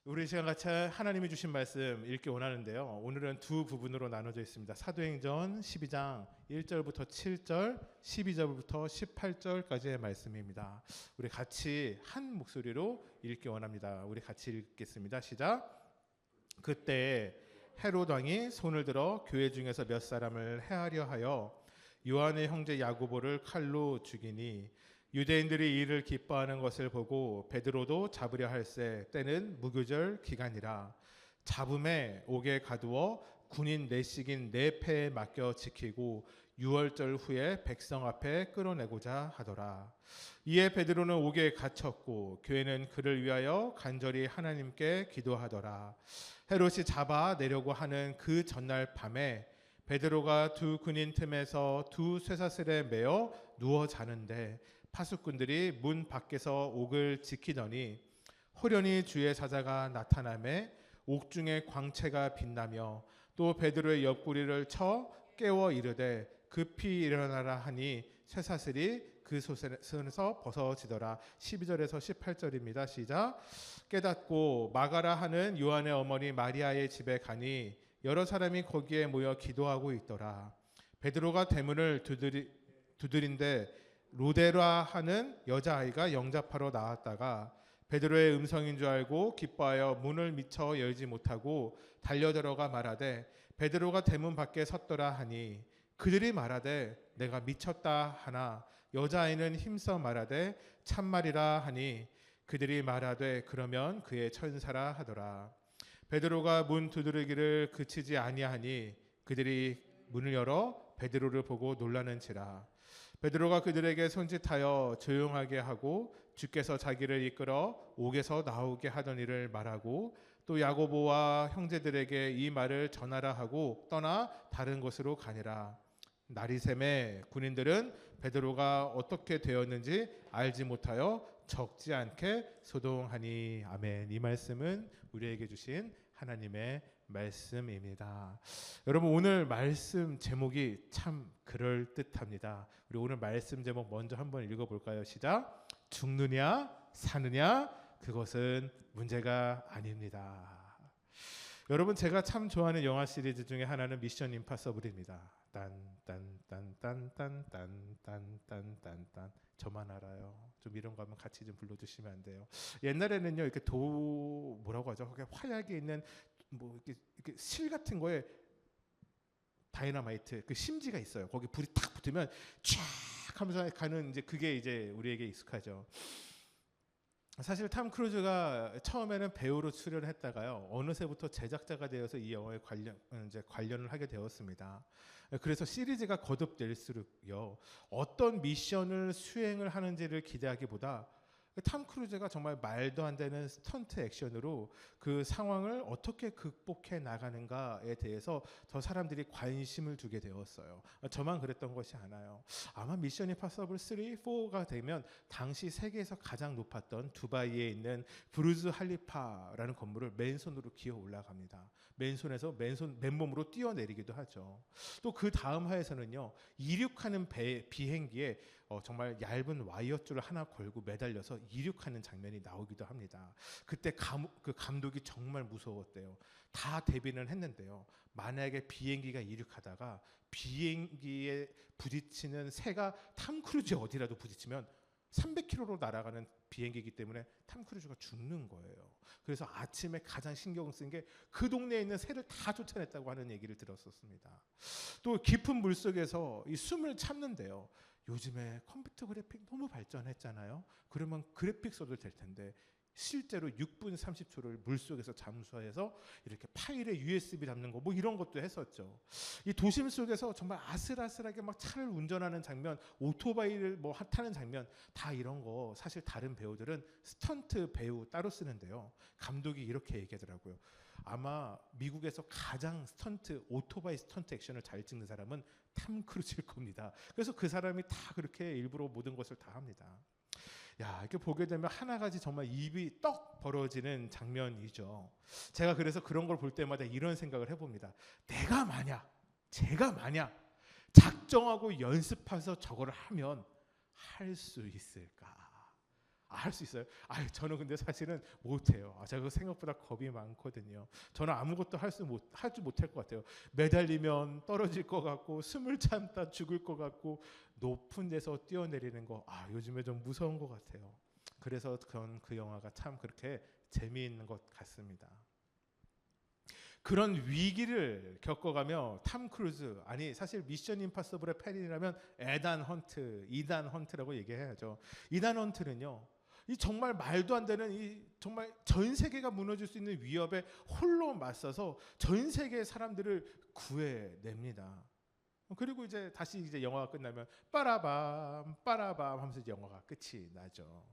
우리 시간 같이 하나님이 주신 말씀 읽기 원하는데요. 오늘은 두 부분으로 나눠져 있습니다. 사도행전 12장 1절부터 7절, 12절부터 18절까지의 말씀입니다. 우리 같이 한 목소리로 읽기 원합니다. 우리 같이 읽겠습니다. 시작. 그때 헤롯 왕이 손을 들어 교회 중에서 몇 사람을 해하려 하여 요한의 형제 야고보를 칼로 죽이니 유대인들이 이를 기뻐하는 것을 보고 베드로도 잡으려 할세 때는 무교절 기간이라. 잡음에 옥에 가두어 군인 내식인 네 패에 맡겨 지키고 유월절 후에 백성 앞에 끌어내고자 하더라. 이에 베드로는 옥에 갇혔고 교회는 그를 위하여 간절히 하나님께 기도하더라. 헤롯이 잡아 내려고 하는 그 전날 밤에 베드로가 두 군인 틈에서 두 쇠사슬에 매어 누워 자는데 파수꾼들이 문 밖에서 옥을 지키더니 호련히 주의 사자가 나타나매 옥중에 광채가 빛나며 또 베드로의 옆구리를 쳐 깨워 이르되 급히 일어나라 하니 쇠사슬이 그 손에서 벗어지더라. 12절에서 18절입니다. 시작. 깨닫고 마가라 하는 요한의 어머니 마리아의 집에 가니 여러 사람이 거기에 모여 기도하고 있더라. 베드로가 대문을 두드린데 로데라 하는 여자아이가 영접하러 나왔다가 베드로의 음성인 줄 알고 기뻐하여 문을 미처 열지 못하고 달려들어가 말하되 베드로가 대문 밖에 섰더라 하니 그들이 말하되 내가 미쳤다 하나 여자아이는 힘써 말하되 참말이라 하니 그들이 말하되 그러면 그의 천사라 하더라. 베드로가 문 두드리기를 그치지 아니하니 그들이 문을 열어 베드로를 보고 놀라는지라. 베드로가 그들에게 손짓하여 조용하게 하고 주께서 자기를 이끌어 옥에서 나오게 하던 일을 말하고 또 야고보와 형제들에게 이 말을 전하라 하고 떠나 다른 곳으로 가니라. 날이 새매 군인들은 베드로가 어떻게 되었는지 알지 못하여 적지 않게 소동하니. 아멘. 이 말씀은 우리에게 주신 하나님의 말씀입니다. 여러분, 오늘 말씀 제목이 참 그럴듯합니다. 우리 오늘 말씀 제목 먼저 한번 읽어볼까요? 시작. 죽느냐 사느냐 그것은 문제가 아닙니다. 여러분, 제가 참 좋아하는 영화 시리즈 중에 하나는 미션 임파서블입니다. 딴딴딴딴딴딴딴딴딴 저만 알아요. 좀 이런 거 하면 같이 좀 불러주시면 안 돼요? 옛날에는요, 이렇게 뭐라고 하죠? 그게 화약에 있는 뭐 이렇게 실 같은 거에 다이너마이트 그 심지가 있어요. 거기 불이 탁 붙으면 쫙 하면서 가는, 이제 그게 이제 우리에게 익숙하죠. 사실 탐 크루즈가 처음에는 배우로 출연했다가요, 어느새부터 제작자가 되어서 이 영화에 관련을 하게 되었습니다. 그래서 시리즈가 거듭될수록요, 어떤 미션을 수행을 하는지를 기대하기보다 탐 크루즈가 정말 말도 안 되는 스턴트 액션으로 그 상황을 어떻게 극복해 나가는가에 대해서 더 사람들이 관심을 두게 되었어요. 저만 그랬던 것이 아니에요. 아마 미션 임파서블 3, 4가 되면 당시 세계에서 가장 높았던 두바이에 있는 부르즈 할리파라는 건물을 맨손으로 기어 올라갑니다. 맨손에서 맨몸으로 뛰어내리기도 하죠. 또 그 다음 화에서는요, 이륙하는 비행기에 정말 얇은 와이어줄을 하나 걸고 매달려서 이륙하는 장면이 나오기도 합니다. 그때 그 감독이 정말 무서웠대요. 다 대비는 했는데요, 만약에 비행기가 이륙하다가 비행기에 부딪히는 새가 탐 크루즈에 어디라도 부딪히면 300km로 날아가는 비행기이기 때문에 탐 크루즈가 죽는 거예요. 그래서 아침에 가장 신경 쓴 게 그 동네에 있는 새를 다 쫓아냈다고 하는 얘기를 들었었습니다. 또 깊은 물속에서 이 숨을 참는데요, 요즘에 컴퓨터 그래픽 너무 발전했잖아요. 그러면 그래픽 써도 될 텐데 실제로 6분 30초를 물속에서 잠수해서 이렇게 파일에 USB 담는 거 뭐 이런 것도 했었죠. 이 도심 속에서 정말 아슬아슬하게 막 차를 운전하는 장면, 오토바이를 뭐 타는 장면, 다 이런 거 사실 다른 배우들은 스턴트 배우 따로 쓰는데요, 감독이 이렇게 얘기하더라고요. 아마 미국에서 가장 오토바이 스턴트 액션을 잘 찍는 사람은 탐 크루즈일 겁니다. 그래서 그 사람이 다 그렇게 일부러 모든 것을 다 합니다. 야, 이렇게 보게 되면 하나같이 정말 입이 떡 벌어지는 장면이죠. 제가 그래서 그런 걸 볼 때마다 이런 생각을 해봅니다. 제가 만약 작정하고 연습해서 저거를 하면 할 수 있을까? 할 수 있어요? 저는 근데 사실은 못해요. 제가 생각보다 겁이 많거든요. 저는 아무것도 할 줄 못할 것 같아요. 매달리면 떨어질 것 같고 숨을 참다 죽을 것 같고 높은 데서 뛰어내리는 거 요즘에 좀 무서운 것 같아요. 그래서 그 영화가 참 그렇게 재미있는 것 같습니다. 그런 위기를 겪어가며 탐 크루즈, 사실 미션 임파서블의 패린이라면 이단 헌트라고 얘기해야죠. 이단 헌트는요, 이 정말 말도 안 되는 이 정말 전 세계가 무너질 수 있는 위협에 홀로 맞서서 전 세계의 사람들을 구해냅니다. 그리고 다시 영화가 끝나면 빠라밤 하면서 영화가 끝이 나죠.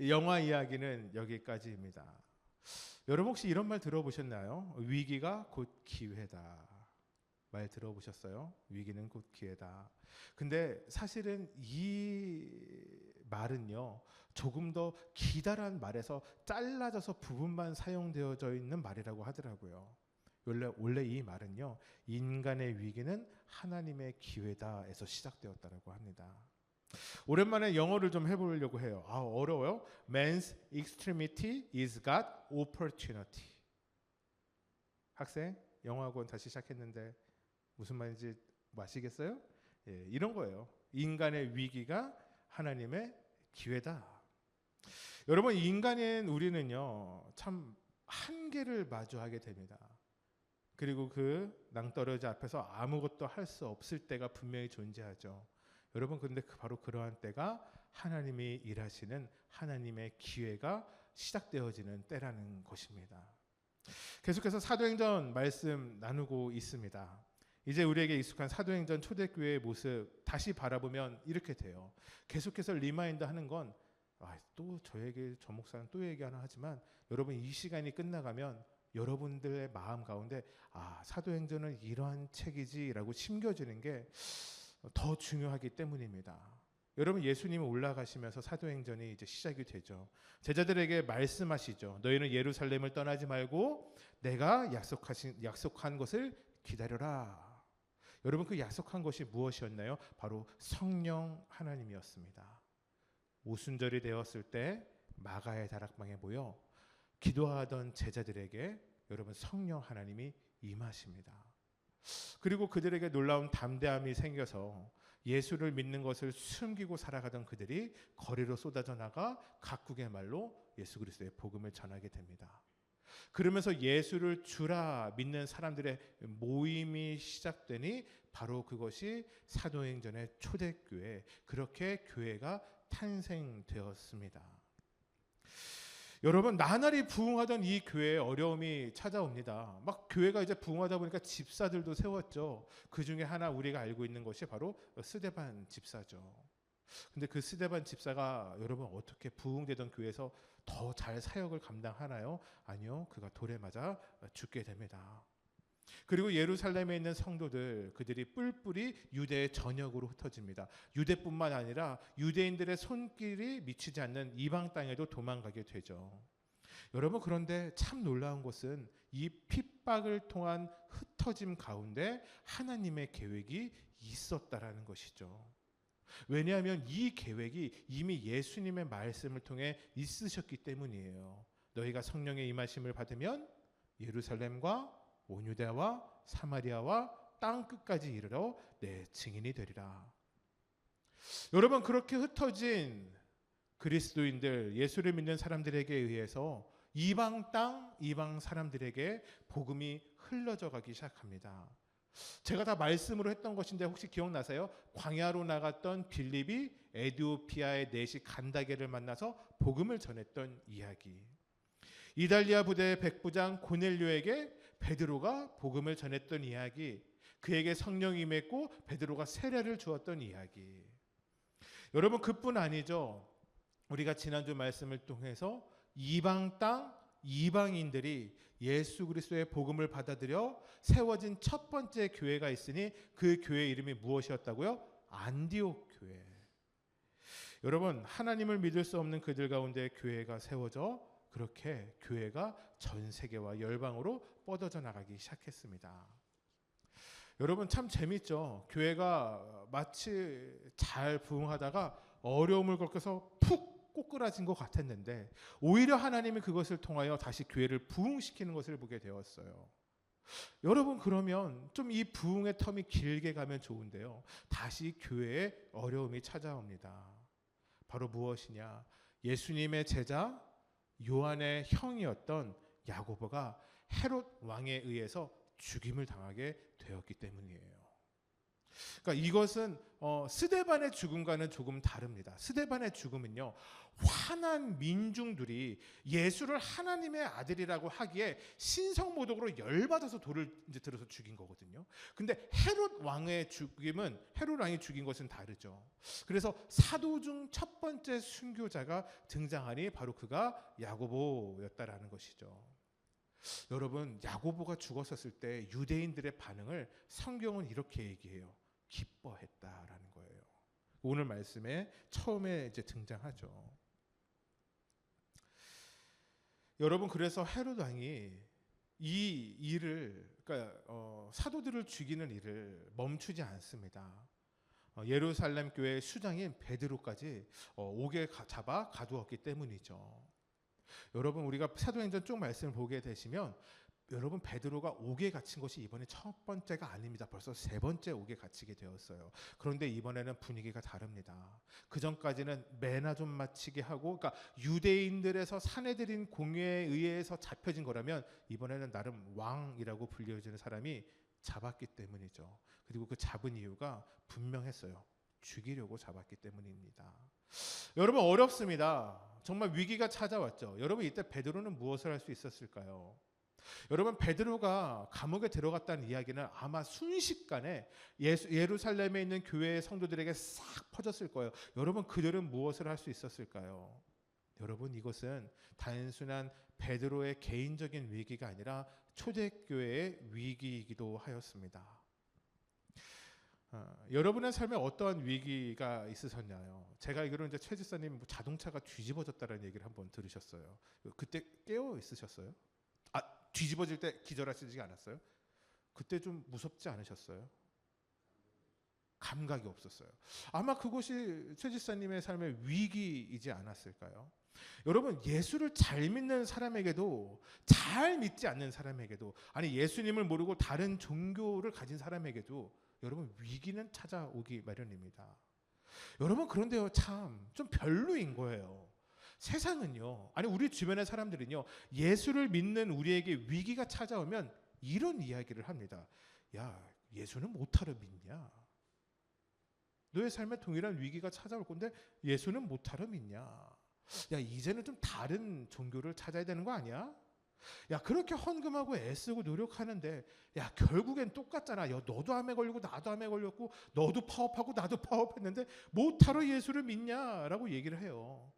영화 이야기는 여기까지입니다. 여러분 혹시 이런 말 들어보셨나요? 위기가 곧 기회다. 말 들어보셨어요? 위기는 곧 기회다. 근데 사실은 이 말은요, 조금 더 기다란 말에서 잘라져서 부분만 사용되어져 있는 말이라고 하더라고요. 원래 이 말은요, 인간의 위기는 하나님의 기회다에서 시작되었다고 합니다. 오랜만에 영어를 좀 해보려고 해요. 어려워요. Man's extremity is God's opportunity. 학생, 영어학원 다시 시작했는데 무슨 말인지 아시겠어요? 이런 거예요. 인간의 위기가 하나님의 기회다. 여러분, 인간인 우리는요, 참 한계를 마주하게 됩니다. 그리고 그 낭떠러지 앞에서 아무것도 할 수 없을 때가 분명히 존재하죠. 여러분, 근데 바로 그러한 때가 하나님이 일하시는 하나님의 기회가 시작되어지는 때라는 것입니다. 계속해서 사도행전 말씀 나누고 있습니다. 이제 우리에게 익숙한 사도행전 초대교회의 모습 다시 바라보면 이렇게 돼요. 계속해서 리마인드 하는 건 또 저에게 저 목사는 또 얘기하나 하지만 여러분, 이 시간이 끝나가면 여러분들의 마음 가운데 사도행전은 이러한 책이지라고 심겨지는 게 더 중요하기 때문입니다. 여러분, 예수님이 올라가시면서 사도행전이 이제 시작이 되죠. 제자들에게 말씀하시죠. 너희는 예루살렘을 떠나지 말고 내가 약속한 것을 기다려라. 여러분, 그 약속한 것이 무엇이었나요? 바로 성령 하나님이었습니다. 오순절이 되었을 때 마가의 다락방에 모여 기도하던 제자들에게 여러분, 성령 하나님이 임하십니다. 그리고 그들에게 놀라운 담대함이 생겨서 예수를 믿는 것을 숨기고 살아가던 그들이 거리로 쏟아져 나가 각국의 말로 예수 그리스도의 복음을 전하게 됩니다. 그러면서 예수를 주라 믿는 사람들의 모임이 시작되니 바로 그것이 사도행전의 초대교회, 그렇게 교회가 탄생되었습니다. 여러분, 나날이 부흥하던 이 교회에 어려움이 찾아옵니다. 막 교회가 이제 부흥하다 보니까 집사들도 세웠죠. 그 중에 하나 우리가 알고 있는 것이 바로 스데반 집사죠. 근데 그 스데반 집사가 여러분 어떻게 부흥되던 교회에서 더 잘 사역을 감당하나요? 아니요, 그가 돌에 맞아 죽게 됩니다. 그리고 예루살렘에 있는 성도들, 그들이 뿔뿔이 유대의 전역으로 흩어집니다. 유대뿐만 아니라 유대인들의 손길이 미치지 않는 이방 땅에도 도망가게 되죠. 여러분, 그런데 참 놀라운 것은 이 핍박을 통한 흩어짐 가운데 하나님의 계획이 있었다라는 것이죠. 왜냐하면 이 계획이 이미 예수님의 말씀을 통해 있으셨기 때문이에요. 너희가 성령의 임하심을 받으면 예루살렘과 온 유대와 사마리아와 땅 끝까지 이르러 내 증인이 되리라. 여러분, 그렇게 흩어진 그리스도인들, 예수를 믿는 사람들에게 의해서 이방 땅, 이방 사람들에게 복음이 흘러져 가기 시작합니다. 제가 다 말씀으로 했던 것인데 혹시 기억나세요? 광야로 나갔던 빌립이 에디오피아의 내시 간다게를 만나서 복음을 전했던 이야기. 이달리아 부대의 백부장 고넬료에게 베드로가 복음을 전했던 이야기, 그에게 성령이 임했고 베드로가 세례를 주었던 이야기. 여러분, 그뿐 아니죠. 우리가 지난주 말씀을 통해서 이방 땅, 이방인들이 예수 그리스도의 복음을 받아들여 세워진 첫 번째 교회가 있으니 그 교회 이름이 무엇이었다고요? 안디옥 교회. 여러분, 하나님을 믿을 수 없는 그들 가운데 교회가 세워져 그렇게 교회가 전 세계와 열방으로 뻗어져 나가기 시작했습니다. 여러분, 참 재밌죠. 교회가 마치 잘 부흥하다가 어려움을 겪어서 푹 꼬꾸라진 것 같았는데 오히려 하나님이 그것을 통하여 다시 교회를 부흥시키는 것을 보게 되었어요. 여러분, 그러면 좀 이 부흥의 텀이 길게 가면 좋은데요, 다시 교회에 어려움이 찾아옵니다. 바로 무엇이냐? 예수님의 제자 요한의 형이었던 야고보가 헤롯 왕에 의해서 죽임을 당하게 되었기 때문이에요. 그러니까 이것은 스데반의 죽음과는 조금 다릅니다. 스데반의 죽음은요, 화난 민중들이 예수를 하나님의 아들이라고 하기에 신성모독으로 열받아서 돌을 이제 들어서 죽인 거거든요. 근데 헤롯 왕의 죽임은, 헤롯 왕이 죽인 것은 다르죠. 그래서 사도 중 첫 번째 순교자가 등장하니 바로 그가 야고보였다라는 것이죠. 여러분, 야고보가 죽었었을 때 유대인들의 반응을 성경은 이렇게 얘기해요. 기뻐했다라는 거예요. 오늘 말씀에 처음에 이제 등장하죠. 여러분, 그래서 헤롯 왕이 이 일을, 그러니까 사도들을 죽이는 일을 멈추지 않습니다. 예루살렘 교회의 수장인 베드로까지 옥에 잡아 가두었기 때문이죠. 여러분, 우리가 사도행전 쭉 말씀을 보게 되시면, 여러분, 베드로가 옥에 갇힌 것이 이번에 첫 번째가 아닙니다. 벌써 세 번째 옥에 갇히게 되었어요. 그런데 이번에는 분위기가 다릅니다. 그 전까지는 매나 좀 마치게 하고, 그러니까 유대인들에서 사내들인 공회에 의해서 잡혀진 거라면, 이번에는 나름 왕이라고 불려지는 사람이 잡았기 때문이죠. 그리고 그 잡은 이유가 분명했어요. 죽이려고 잡았기 때문입니다. 여러분, 어렵습니다. 정말 위기가 찾아왔죠. 여러분, 이때 베드로는 무엇을 할 수 있었을까요? 여러분, 베드로가 감옥에 들어갔다는 이야기는 아마 순식간에 예루살렘에 있는 교회의 성도들에게 싹 퍼졌을 거예요. 여러분, 그들은 무엇을 할 수 있었을까요? 여러분, 이것은 단순한 베드로의 개인적인 위기가 아니라 초대교회의 위기이기도 하였습니다. 여러분의 삶에 어떠한 위기가 있으셨나요? 제가 알기로 이제 최 지사님 자동차가 뒤집어졌다는 얘기를 한번 들으셨어요. 그때 깨어 있으셨어요? 뒤집어질 때 기절하시지 않았어요? 그때 좀 무섭지 않으셨어요? 감각이 없었어요. 아마 그것이 최 지사님의 삶의 위기이지 않았을까요? 여러분, 예수를 잘 믿는 사람에게도, 잘 믿지 않는 사람에게도, 아니 예수님을 모르고 다른 종교를 가진 사람에게도 여러분, 위기는 찾아오기 마련입니다. 여러분, 그런데요, 참 좀 별로인 거예요. 세상은요, 아니 우리 주변의 사람들은요, 예수를 믿는 우리에게 위기가 찾아오면 이런 이야기를 합니다. 야, 예수는 못하러 믿냐? 너의 삶에 동일한 위기가 찾아올 건데 예수는 못하러 믿냐? 야, 이제는 좀 다른 종교를 찾아야 되는 거 아니야? 야, 그렇게 헌금하고 애쓰고 노력하는데 야, 결국엔 똑같잖아. 야, 너도 암에 걸리고 나도 암에 걸렸고 너도 파업하고 나도 파업했는데 못하러 예수를 믿냐라고 얘기를 해요.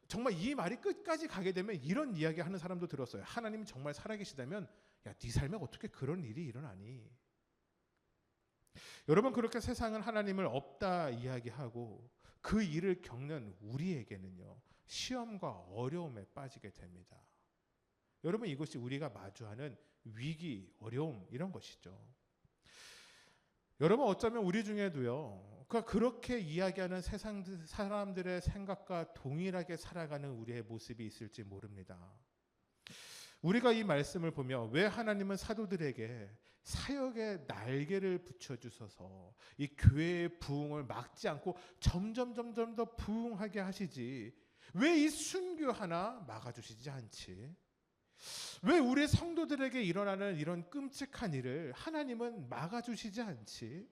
정말 이 말이 끝까지 가게 되면 이런 이야기 하는 사람도 들었어요. 하나님이 정말 살아계시다면 야, 네 삶에 어떻게 그런 일이 일어나니? 여러분, 그렇게 세상은 하나님을 없다 이야기하고 그 일을 겪는 우리에게는요, 시험과 어려움에 빠지게 됩니다. 여러분, 이것이 우리가 마주하는 위기, 어려움, 이런 것이죠. 여러분, 어쩌면 우리 중에도요, 그렇게 이야기하는 세상 사람들의 생각과 동일하게 살아가는 우리의 모습이 있을지 모릅니다. 우리가 이 말씀을 보며 왜 하나님은 사도들에게 사역의 날개를 붙여주셔서 이 교회의 부흥을 막지 않고 점점 더 부흥하게 하시지, 왜 이 순교 하나 막아주시지 않지? 왜 우리 성도들에게 일어나는 이런 끔찍한 일을 하나님은 막아주시지 않지?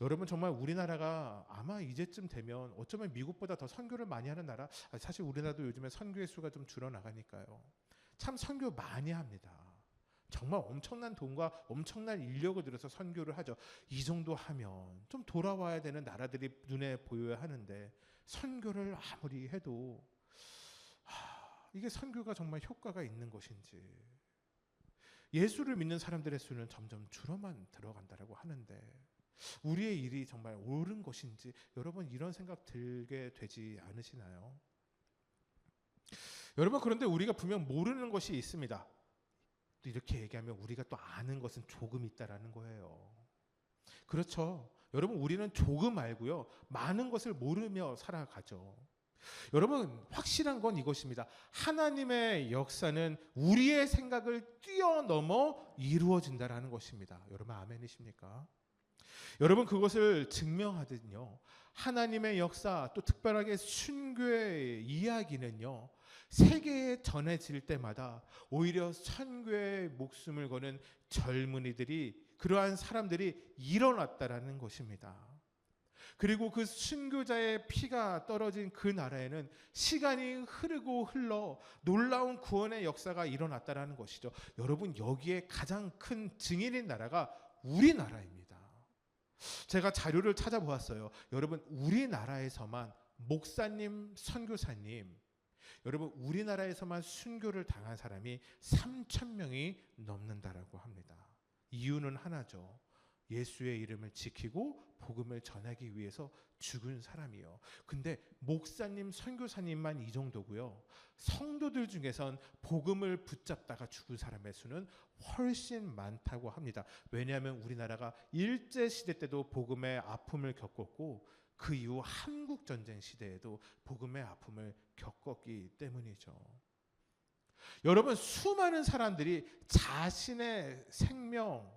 여러분, 정말 우리나라가 아마 이제쯤 되면 어쩌면 미국보다 더 선교를 많이 하는 나라, 사실 우리나라도 요즘에 선교의 수가 좀 줄어나가니까요, 참 선교 많이 합니다. 정말 엄청난 돈과 엄청난 인력을 들여서 선교를 하죠. 이 정도 하면 좀 돌아와야 되는 나라들이 눈에 보여야 하는데 선교를 아무리 해도 이게 선교가 정말 효과가 있는 것인지, 예수를 믿는 사람들의 수는 점점 줄어만 들어간다라고 하는데 우리의 일이 정말 옳은 것인지, 여러분 이런 생각 들게 되지 않으시나요? 여러분, 그런데 우리가 분명 모르는 것이 있습니다. 또 이렇게 얘기하면 우리가 또 아는 것은 조금 있다라는 거예요. 그렇죠. 여러분, 우리는 조금 알고요, 많은 것을 모르며 살아가죠. 여러분, 확실한 건 이것입니다. 하나님의 역사는 우리의 생각을 뛰어넘어 이루어진다라는 것입니다. 여러분, 아멘이십니까? 여러분, 그것을 증명하듯요, 하나님의 역사, 또 특별하게 순교의 이야기는요, 세계에 전해질 때마다 오히려 선교의 목숨을 거는 젊은이들이, 그러한 사람들이 일어났다라는 것입니다. 그리고 그 순교자의 피가 떨어진 그 나라에는 시간이 흐르고 흘러 놀라운 구원의 역사가 일어났다라는 것이죠. 여러분, 여기에 가장 큰 증인인 나라가 우리나라입니다. 제가 자료를 찾아보았어요. 여러분, 우리나라에서만 목사님, 선교사님, 여러분, 우리나라에서만 순교를 당한 사람이 3,000명이 넘는다라고 합니다. 이유는 하나죠. 예수의 이름을 지키고 복음을 전하기 위해서 죽은 사람이요. 근데 목사님, 선교사님만 이 정도고요. 성도들 중에선 복음을 붙잡다가 죽은 사람의 수는 훨씬 많다고 합니다. 왜냐하면 우리나라가 일제시대 때도 복음의 아픔을 겪었고 그 이후 한국전쟁 시대에도 복음의 아픔을 겪었기 때문이죠. 여러분, 수많은 사람들이 자신의 생명,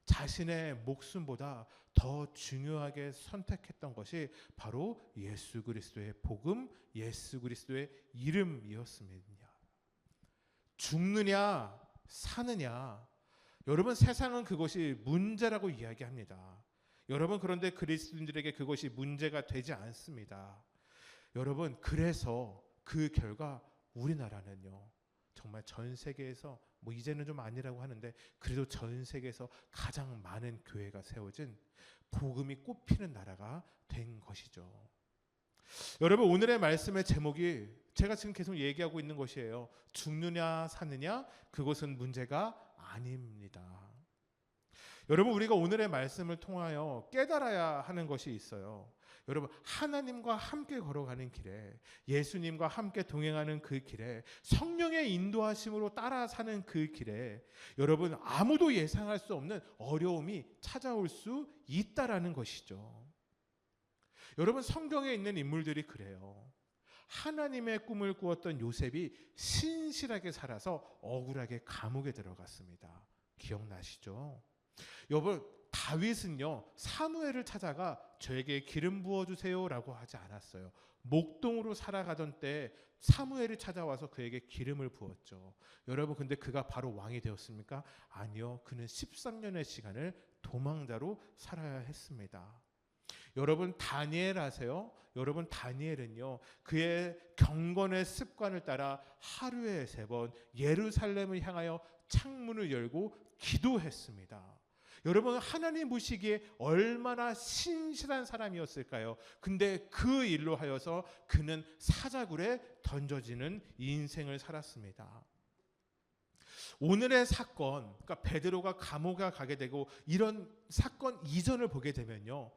자신의 목숨보다 더 중요하게 선택했던 것이 바로 예수 그리스도의 복음, 예수 그리스도의 이름이었습니다. 죽느냐 사느냐, 여러분, 세상은 그것이 문제라고 이야기합니다. 여러분, 그런데 그리스도인들에게 그것이 문제가 되지 않습니다. 여러분, 그래서 그 결과 우리나라는요, 정말 전 세계에서, 이제는 좀 아니라고 하는데 그래도 전 세계에서 가장 많은 교회가 세워진 복음이 꽃피는 나라가 된 것이죠. 여러분, 오늘의 말씀의 제목이 제가 지금 계속 얘기하고 있는 것이에요. 죽느냐 사느냐, 그것은 문제가 아닙니다. 여러분, 우리가 오늘의 말씀을 통하여 깨달아야 하는 것이 있어요. 여러분, 하나님과 함께 걸어가는 길에, 예수님과 함께 동행하는 그 길에, 성령의 인도하심으로 따라 사는 그 길에 여러분, 아무도 예상할 수 없는 어려움이 찾아올 수 있다라는 것이죠. 여러분, 성경에 있는 인물들이 그래요. 하나님의 꿈을 꾸었던 요셉이 신실하게 살아서 억울하게 감옥에 들어갔습니다. 기억나시죠? 여러분, 다윗은요, 사무엘을 찾아가 저에게 기름 부어주세요라고 하지 않았어요. 목동으로 살아가던 때 사무엘이 찾아와서 그에게 기름을 부었죠. 여러분, 근데 그가 바로 왕이 되었습니까? 아니요. 그는 13년의 시간을 도망자로 살아야 했습니다. 여러분, 다니엘 아세요? 여러분, 다니엘은요, 그의 경건의 습관을 따라 하루에 3번 예루살렘을 향하여 창문을 열고 기도했습니다. 여러분, 하나님 보시기에 얼마나 신실한 사람이었을까요? 근데 그 일로 하여서 그는 사자굴에 던져지는 인생을 살았습니다. 오늘의 사건, 그러니까 베드로가 감옥에 가게 되고 이런 사건 이전을 보게 되면요,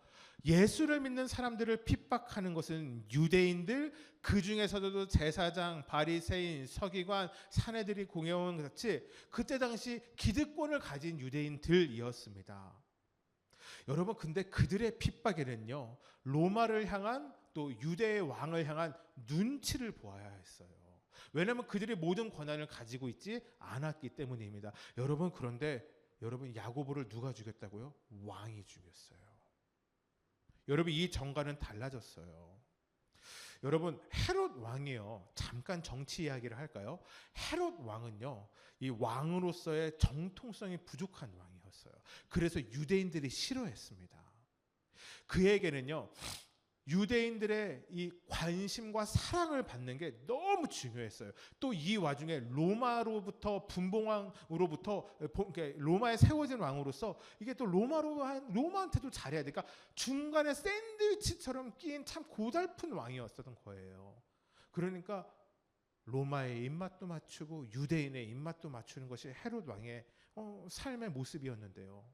예수를 믿는 사람들을 핍박하는 것은 유대인들, 그 중에서도 제사장, 바리새인, 서기관, 사내들이 공회원 같이 그때 당시 기득권을 가진 유대인들이었습니다. 여러분, 근데 그들의 핍박에는요, 로마를 향한, 또 유대의 왕을 향한 눈치를 보아야 했어요. 왜냐하면 그들이 모든 권한을 가지고 있지 않았기 때문입니다. 여러분, 그런데 여러분, 야고보를 누가 죽였다고요? 왕이 죽였어요. 여러분, 이 정가는 달라졌어요. 여러분, 헤롯 왕이요, 잠깐 정치 이야기를 할까요? 헤롯 왕은요, 이 왕으로서의 정통성이 부족한 왕이었어요. 그래서 유대인들이 싫어했습니다. 그에게는요, 유대인들의 이 관심과 사랑을 받는 게 너무 중요했어요. 또 이 와중에 로마로부터 분봉왕으로부터 로마에 세워진 왕으로서 이게 또 로마한테도 잘해야 되니까 중간에 샌드위치처럼 끼인 참 고달픈 왕이었던 거예요. 그러니까 로마의 입맛도 맞추고 유대인의 입맛도 맞추는 것이 헤롯 왕의 삶의 모습이었는데요.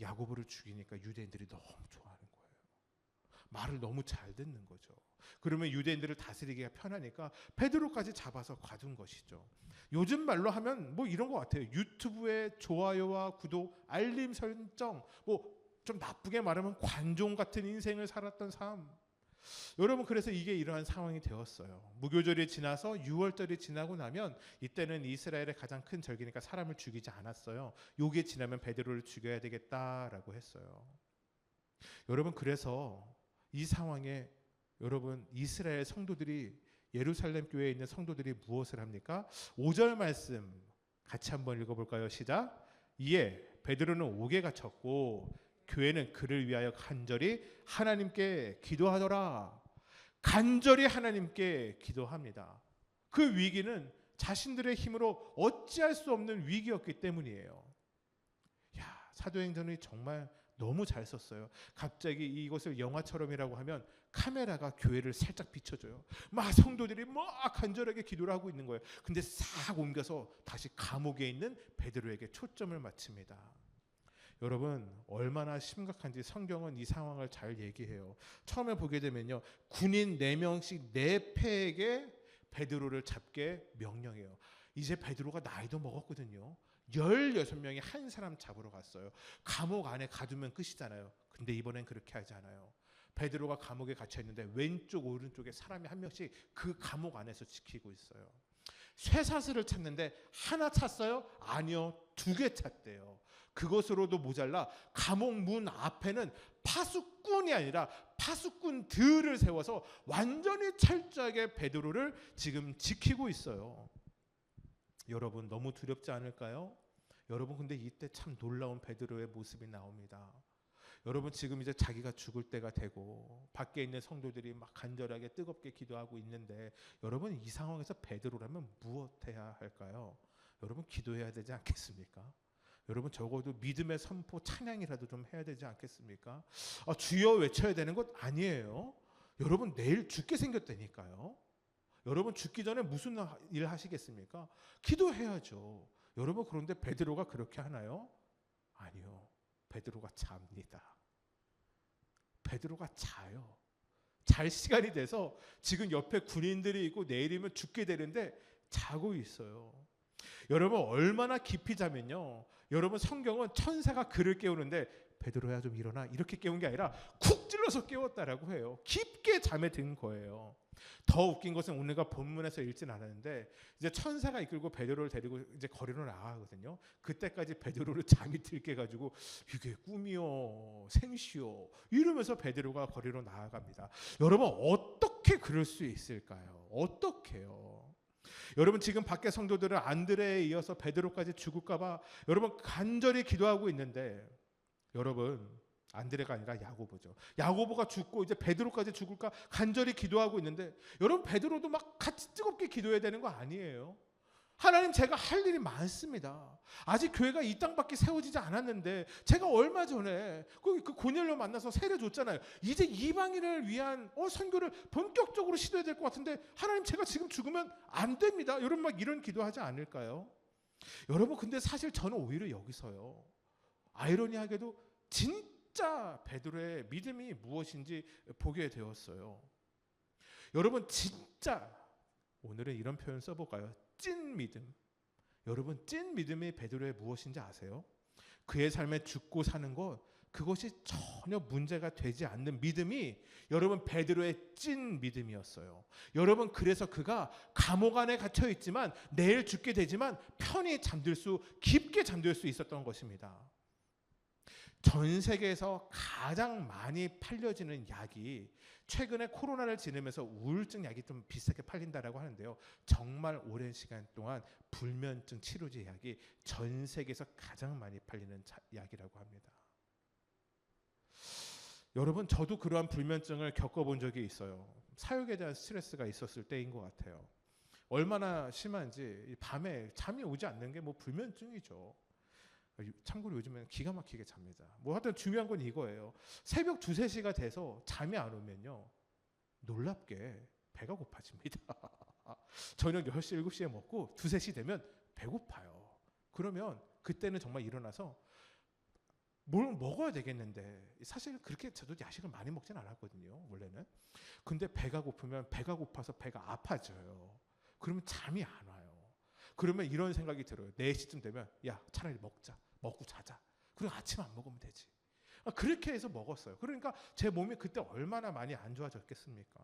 야고보를 죽이니까 유대인들이 너무 좋아하는 거예요. 말을 너무 잘 듣는 거죠. 그러면 유대인들을 다스리기가 편하니까 베드로까지 잡아서 가둔 것이죠. 요즘 말로 하면 이런 것 같아요. 유튜브에 좋아요와 구독, 알림 설정, 좀 나쁘게 말하면 관종 같은 인생을 살았던 삶. 여러분, 그래서 이게 이러한 상황이 되었어요. 무교절이 지나서 6월절이 지나고 나면 이때는 이스라엘의 가장 큰 절기니까 사람을 죽이지 않았어요. 요게 지나면 베드로를 죽여야 되겠다라고 했어요. 여러분, 그래서 이 상황에 여러분 이스라엘 성도들이, 예루살렘 교회에 있는 성도들이 무엇을 합니까? 5절 말씀 같이 한번 읽어볼까요? 시작. 이에 베드로는 옥에 갇혔고 교회는 그를 위하여 간절히 하나님께 기도하더라. 간절히 하나님께 기도합니다. 그 위기는 자신들의 힘으로 어찌할 수 없는 위기였기 때문이에요. 사도행전이 정말 너무 잘 썼어요. 갑자기 이것을 영화처럼이라고 하면 카메라가 교회를 살짝 비춰줘요. 막 성도들이 막 간절하게 기도를 하고 있는 거예요. 근데 싹 옮겨서 다시 감옥에 있는 베드로에게 초점을 맞춥니다. 여러분, 얼마나 심각한지 성경은 이 상황을 잘 얘기해요. 처음에 보게 되면요, 군인 4명씩 4패에게 베드로를 잡게 명령해요. 이제 베드로가 나이도 먹었거든요. 16명이 한 사람 잡으러 갔어요. 감옥 안에 가두면 끝이잖아요. 근데 이번엔 그렇게 하지 않아요. 베드로가 감옥에 갇혀 있는데 왼쪽 오른쪽에 사람이 한 명씩 그 감옥 안에서 지키고 있어요. 쇠사슬을 찾는데 하나 찾어요? 아니요, 2개 찾대요. 그것으로도 모자라 감옥 문 앞에는 파수꾼이 아니라 파수꾼들을 세워서 완전히 철저하게 베드로를 지금 지키고 있어요. 여러분, 너무 두렵지 않을까요? 여러분, 근데 이때 참 놀라운 베드로의 모습이 나옵니다. 여러분, 지금 이제 자기가 죽을 때가 되고 밖에 있는 성도들이 막 간절하게 뜨겁게 기도하고 있는데, 여러분, 이 상황에서 베드로라면 무엇해야 할까요? 여러분, 기도해야 되지 않겠습니까? 여러분, 적어도 믿음의 선포 찬양이라도 좀 해야 되지 않겠습니까? 주여 외쳐야 되는 것 아니에요. 여러분, 내일 죽게 생겼다니까요. 여러분, 죽기 전에 무슨 일 하시겠습니까? 기도해야죠. 여러분, 그런데 베드로가 그렇게 하나요? 아니요. 베드로가 잡니다. 베드로가 자요. 잘 시간이 돼서 지금 옆에 군인들이 있고 내일이면 죽게 되는데 자고 있어요. 여러분, 얼마나 깊이 자면요, 여러분, 성경은 천사가 그를 깨우는데 베드로야 좀 일어나 이렇게 깨운 게 아니라 쿡 찔러서 깨웠다라고 해요. 깊게 잠에 든 거예요. 더 웃긴 것은 오늘가 본문에서 읽진 않았는데 이제 천사가 이끌고 베드로를 데리고 이제 거리로 나가거든요. 그때까지 베드로를 잠이 들게 가지고 이게 꿈이요 생시요 이러면서 베드로가 거리로 나아갑니다. 여러분, 어떻게 그럴 수 있을까요? 어떻게요? 여러분, 지금 밖에 성도들은 안드레에 이어서 베드로까지 죽을까봐 여러분 간절히 기도하고 있는데, 여러분, 안드레가 아니라 야고보죠. 야고보가 죽고 이제 베드로까지 죽을까 간절히 기도하고 있는데, 여러분, 베드로도 막 같이 뜨겁게 기도해야 되는 거 아니에요? 하나님, 제가 할 일이 많습니다. 아직 교회가 이 땅밖에 세워지지 않았는데 제가 얼마 전에 그 고넬료 만나서 세례 줬잖아요. 이제 이방인을 위한 선교를 본격적으로 시도해야 될 것 같은데 하나님, 제가 지금 죽으면 안 됩니다. 여러분, 막 이런 기도하지 않을까요? 여러분, 근데 사실 저는 오히려 여기서요, 아이러니하게도 진짜 베드로의 믿음이 무엇인지 보게 되었어요. 여러분, 진짜 오늘은 이런 표현 써볼까요? 찐 믿음. 여러분, 찐 믿음이 베드로의 무엇인지 아세요? 그의 삶에 죽고 사는 것, 그것이 전혀 문제가 되지 않는 믿음이 여러분 베드로의 찐 믿음이었어요. 여러분, 그래서 그가 감옥 안에 갇혀 있지만 내일 죽게 되지만 편히 깊게 잠들 수 있었던 것입니다. 전 세계에서 가장 많이 팔려지는 약이 최근에 코로나를 지내면서 우울증 약이 좀 비싸게 팔린다라고 하는데요. 정말 오랜 시간 동안 불면증 치료제 약이 전 세계에서 가장 많이 팔리는 약이라고 합니다. 여러분, 저도 그러한 불면증을 겪어본 적이 있어요. 사역에 대한 스트레스가 있었을 때인 것 같아요. 얼마나 심한지 밤에 잠이 오지 않는 게 불면증이죠. 참고로 요즘엔 기가 막히게 잡니다. 하여튼 중요한 건 이거예요. 새벽 2, 3시가 돼서 잠이 안 오면요, 놀랍게 배가 고파집니다. 저녁 6시, 7시에 먹고 2, 3시 되면 배고파요. 그러면 그때는 정말 일어나서 뭘 먹어야 되겠는데, 사실 그렇게 저도 야식을 많이 먹진 않았거든요, 원래는. 근데 배가 고프면 배가 고파서 배가 아파져요. 그러면 잠이 안 와요. 그러면 이런 생각이 들어요. 4시쯤 되면 야, 차라리 먹자. 먹고 자자. 그리고 아침 안 먹으면 되지. 그렇게 해서 먹었어요. 그러니까 제 몸이 그때 얼마나 많이 안 좋아졌겠습니까?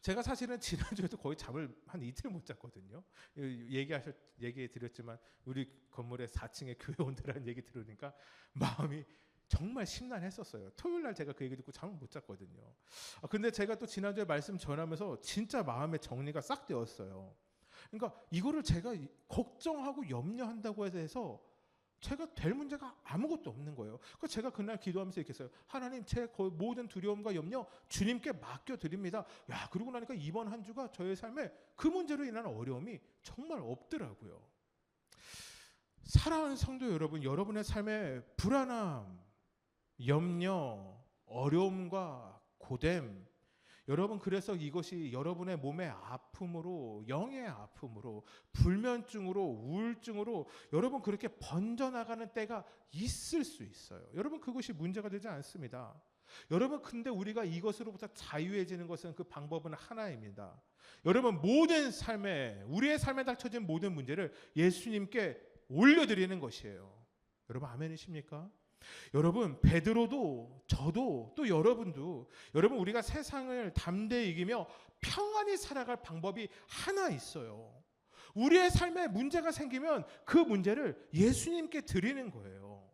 제가 사실은 지난주에도 거의 잠을 한 이틀 못 잤거든요. 얘기해 드렸지만 우리 건물에 4층에 교회 온다라는 얘기 들으니까 마음이 정말 심란했었어요. 토요일 날 제가 그 얘기 듣고 잠을 못 잤거든요. 근데 제가 또 지난주에 말씀 전하면서 진짜 마음의 정리가 싹 되었어요. 그러니까 이거를 제가 걱정하고 염려한다고 해서 제가 될 문제가 아무것도 없는 거예요. 그래서 제가 그날 기도하면서 이렇게 했어요. 하나님, 제 모든 두려움과 염려 주님께 맡겨드립니다. 야, 그러고 나니까 이번 한 주가 저의 삶에 그 문제로 인한 어려움이 정말 없더라고요. 사랑하는 성도 여러분, 여러분의 삶에 불안함, 염려, 어려움과 고됨, 여러분 그래서 이것이 여러분의 몸의 아픔으로, 영의 아픔으로, 불면증으로, 우울증으로 여러분 그렇게 번져나가는 때가 있을 수 있어요. 여러분 그것이 문제가 되지 않습니다. 여러분 근데 우리가 이것으로부터 자유해지는 것은 그 방법은 하나입니다. 여러분 모든 삶에, 우리의 삶에 닥쳐진 모든 문제를 예수님께 올려드리는 것이에요. 여러분 아멘이십니까? 여러분 베드로도 저도 또 여러분도 여러분 우리가 세상을 담대히 이기며 평안히 살아갈 방법이 하나 있어요. 우리의 삶에 문제가 생기면 그 문제를 예수님께 드리는 거예요.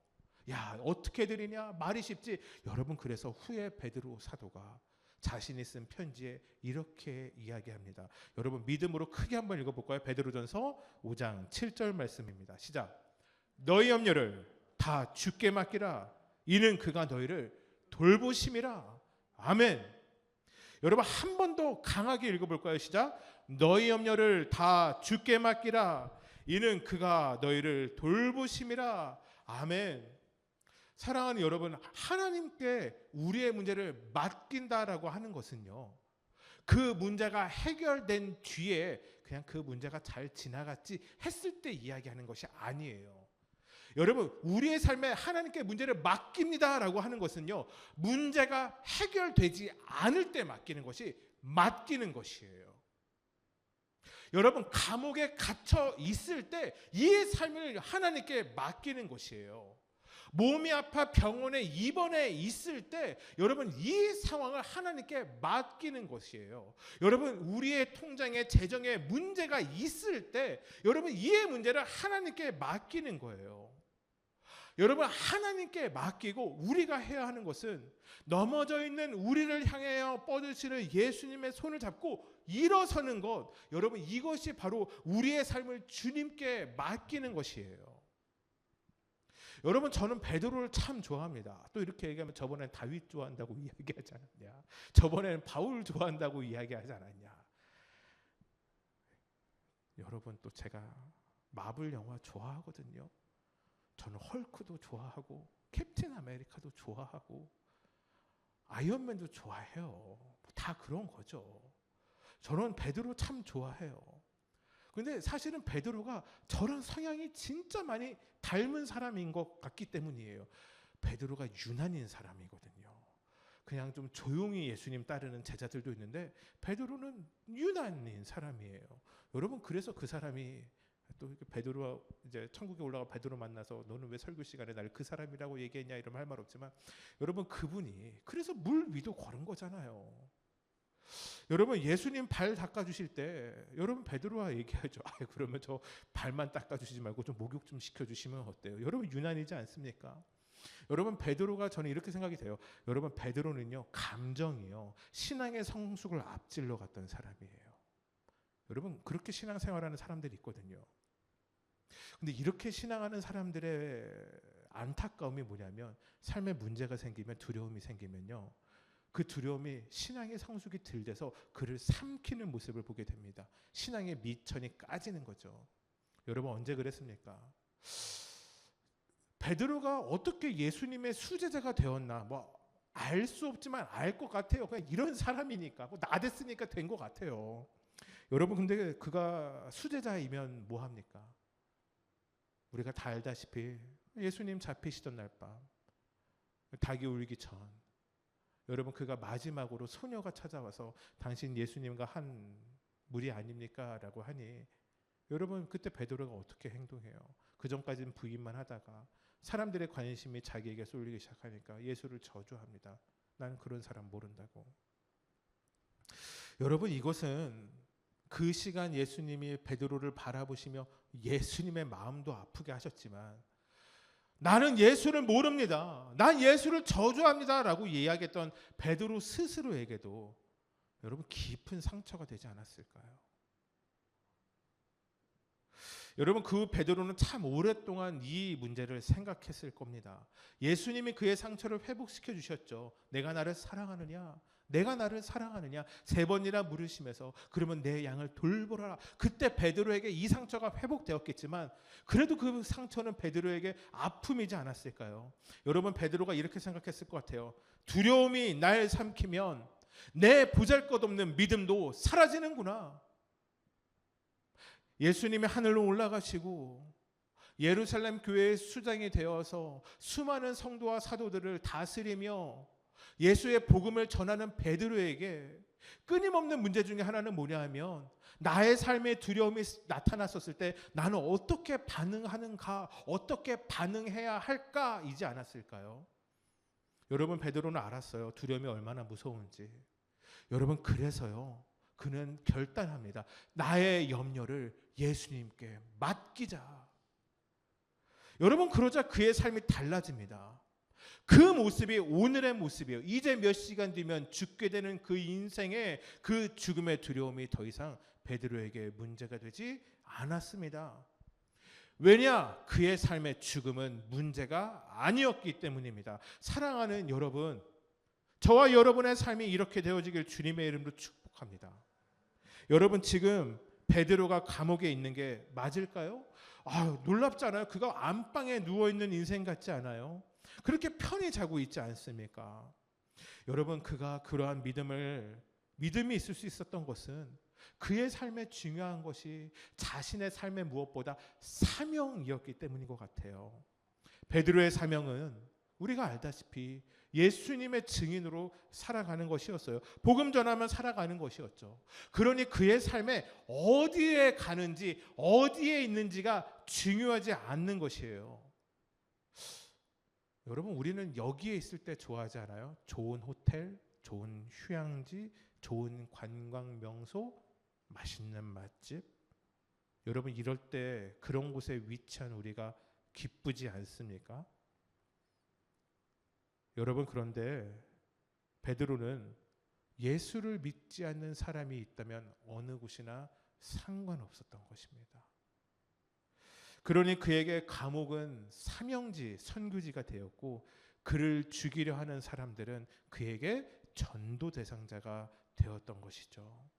야, 어떻게 드리냐? 말이 쉽지. 여러분 그래서 후에 베드로 사도가 자신이 쓴 편지에 이렇게 이야기합니다. 여러분 믿음으로 크게 한번 읽어볼까요? 베드로전서 5장 7절 말씀입니다. 시작. 너희 염려를 다 주께 맡기라. 이는 그가 너희를 돌보심이라. 아멘. 여러분 한 번 더 강하게 읽어볼까요? 시작. 너희 염려를 다 주께 맡기라. 이는 그가 너희를 돌보심이라. 아멘. 사랑하는 여러분, 하나님께 우리의 문제를 맡긴다라고 하는 것은요, 그 문제가 해결된 뒤에 그냥 그 문제가 잘 지나갔지 했을 때 이야기하는 것이 아니에요. 여러분 우리의 삶에 하나님께 문제를 맡깁니다라고 하는 것은요, 문제가 해결되지 않을 때 맡기는 것이 맡기는 것이에요. 여러분 감옥에 갇혀 있을 때 이 삶을 하나님께 맡기는 것이에요. 몸이 아파 병원에 입원해 있을 때 여러분 이 상황을 하나님께 맡기는 것이에요. 여러분 우리의 통장에 재정에 문제가 있을 때 여러분 이의 문제를 하나님께 맡기는 거예요. 여러분 하나님께 맡기고 우리가 해야 하는 것은 넘어져 있는 우리를 향하여 뻗으시는 예수님의 손을 잡고 일어서는 것, 여러분 이것이 바로 우리의 삶을 주님께 맡기는 것이에요. 여러분 저는 베드로를 참 좋아합니다. 또 이렇게 얘기하면 저번엔 다윗 좋아한다고 이야기하지 않았냐, 저번에는 바울 좋아한다고 이야기하지 않았냐. 여러분 또 제가 마블 영화 좋아하거든요. 저는 헐크도 좋아하고 캡틴 아메리카도 좋아하고 아이언맨도 좋아해요. 다 그런 거죠. 저는 베드로 참 좋아해요. 근데 사실은 베드로가 저런 성향이 진짜 많이 닮은 사람인 것 같기 때문이에요. 베드로가 유난인 사람이거든요. 그냥 좀 조용히 예수님 따르는 제자들도 있는데 베드로는 유난인 사람이에요. 여러분 그래서 그 사람이 또 베드로와 이제 천국에 올라가 베드로 만나서 너는 왜 설교 시간에 나를 그 사람이라고 얘기했냐 이러면 할 말 없지만 여러분 그분이 그래서 물 위도 걸은 거잖아요. 여러분 예수님 발 닦아주실 때 여러분 베드로와 얘기하죠. 그러면 저 발만 닦아주시지 말고 좀 목욕 좀 시켜주시면 어때요? 여러분 유난이지 않습니까? 여러분 베드로가 저는 이렇게 생각이 돼요. 여러분 베드로는요 감정이요 신앙의 성숙을 앞질러 갔던 사람이에요. 여러분 그렇게 신앙생활하는 사람들이 있거든요. 근데 이렇게 신앙하는 사람들의 안타까움이 뭐냐면 삶에 문제가 생기면 두려움이 생기면요 그 두려움이 신앙의 성숙이 덜 돼서 그를 삼키는 모습을 보게 됩니다. 신앙의 미천이 까지는 거죠. 여러분 언제 그랬습니까? 베드로가 어떻게 예수님의 수제자가 되었나 뭐 알 수 없지만 알 것 같아요. 그냥 이런 사람이니까 뭐 나댔으니까 된 것 같아요. 여러분 근데 그가 수제자이면 뭐 합니까? 우리가 다 알다시피 예수님 잡히시던 날 밤 닭이 울기 전 여러분 그가 마지막으로 소녀가 찾아와서 당신 예수님과 한 무리 아닙니까? 라고 하니 여러분 그때 베드로가 어떻게 행동해요? 그 전까지는 부인만 하다가 사람들의 관심이 자기에게 쏠리기 시작하니까 예수를 저주합니다. 난 그런 사람 모른다고. 여러분, 이것은 그 시간 예수님이 베드로를 바라보시며 예수님의 마음도 아프게 하셨지만, 나는 예수를 모릅니다, 난 예수를 저주합니다 라고 이야기했던 베드로 스스로에게도 여러분 깊은 상처가 되지 않았을까요? 여러분, 그 베드로는 참 오랫동안 이 문제를 생각했을 겁니다. 예수님이 그의 상처를 회복시켜 주셨죠. 내가 나를 사랑하느냐, 내가 나를 사랑하느냐 3번이나 물으시면서 그러면 내 양을 돌보라. 그때 베드로에게 이 상처가 회복되었겠지만 그래도 그 상처는 베드로에게 아픔이지 않았을까요? 여러분, 베드로가 이렇게 생각했을 것 같아요. 두려움이 날 삼키면 내 보잘것없는 믿음도 사라지는구나. 예수님이 하늘로 올라가시고 예루살렘 교회의 수장이 되어서 수많은 성도와 사도들을 다스리며 예수의 복음을 전하는 베드로에게 끊임없는 문제 중에 하나는 뭐냐 하면, 나의 삶에 두려움이 나타났었을 때 나는 어떻게 반응하는가, 어떻게 반응해야 할까 이지 않았을까요? 여러분, 베드로는 알았어요. 두려움이 얼마나 무서운지. 여러분, 그래서요, 그는 결단합니다. 나의 염려를 예수님께 맡기자. 여러분, 그러자 그의 삶이 달라집니다. 그 모습이 오늘의 모습이에요. 이제 몇 시간 뒤면 죽게 되는 그 인생의 그 죽음의 두려움이 더 이상 베드로에게 문제가 되지 않았습니다. 왜냐? 그의 삶의 죽음은 문제가 아니었기 때문입니다. 사랑하는 여러분, 저와 여러분의 삶이 이렇게 되어지길 주님의 이름으로 축복합니다. 여러분, 지금 베드로가 감옥에 있는 게 맞을까요? 놀랍지 않아요? 그가 안방에 누워있는 인생 같지 않아요? 그렇게 편히 자고 있지 않습니까? 여러분, 그가 그러한 믿음이 있을 수 있었던 것은 그의 삶에 중요한 것이 자신의 삶의 무엇보다 사명이었기 때문인 것 같아요. 베드로의 사명은 우리가 알다시피 예수님의 증인으로 살아가는 것이었어요. 복음 전하면 살아가는 것이었죠. 그러니 그의 삶에 어디에 가는지 어디에 있는지가 중요하지 않는 것이에요. 여러분, 우리는 여기에 있을 때 좋아하지 않아요? 좋은 호텔, 좋은 휴양지, 좋은 관광 명소, 맛있는 맛집. 여러분, 이럴 때 그런 곳에 위치한 우리가 기쁘지 않습니까? 여러분, 그런데 베드로는 예수를 믿지 않는 사람이 있다면 어느 곳이나 상관없었던 것입니다. 그러니 그에게 감옥은 사명지, 선교지가 되었고, 그를 죽이려 하는 사람들은 그에게 전도 대상자가 되었던 것이죠.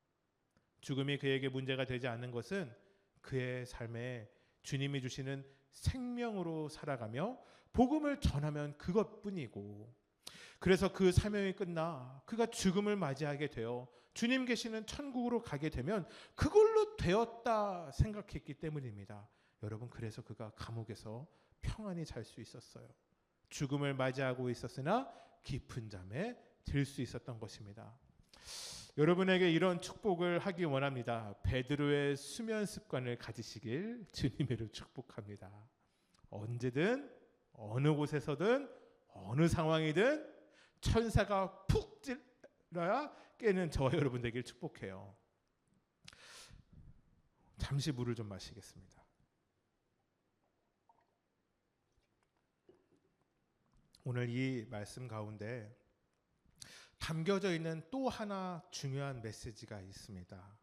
죽음이 그에게 문제가 되지 않는 것은 그의 삶에 주님이 주시는 생명으로 살아가며 복음을 전하면 그것뿐이고, 그래서 그 사명이 끝나 그가 죽음을 맞이하게 되어 주님 계시는 천국으로 가게 되면 그걸로 되었다 생각했기 때문입니다. 여러분, 그래서 그가 감옥에서 평안히 잘 수 있었어요. 죽음을 맞이하고 있었으나 깊은 잠에 들 수 있었던 것입니다. 여러분에게 이런 축복을 하기 원합니다. 베드로의 수면 습관을 가지시길 주님으로 축복합니다. 언제든 어느 곳에서든 어느 상황이든 천사가 푹 찔러야 깨는 저와 여러분 되길 축복해요. 잠시 물을 좀 마시겠습니다. 오늘 이 말씀 가운데 담겨져 있는 또 하나 중요한 메시지가 있습니다.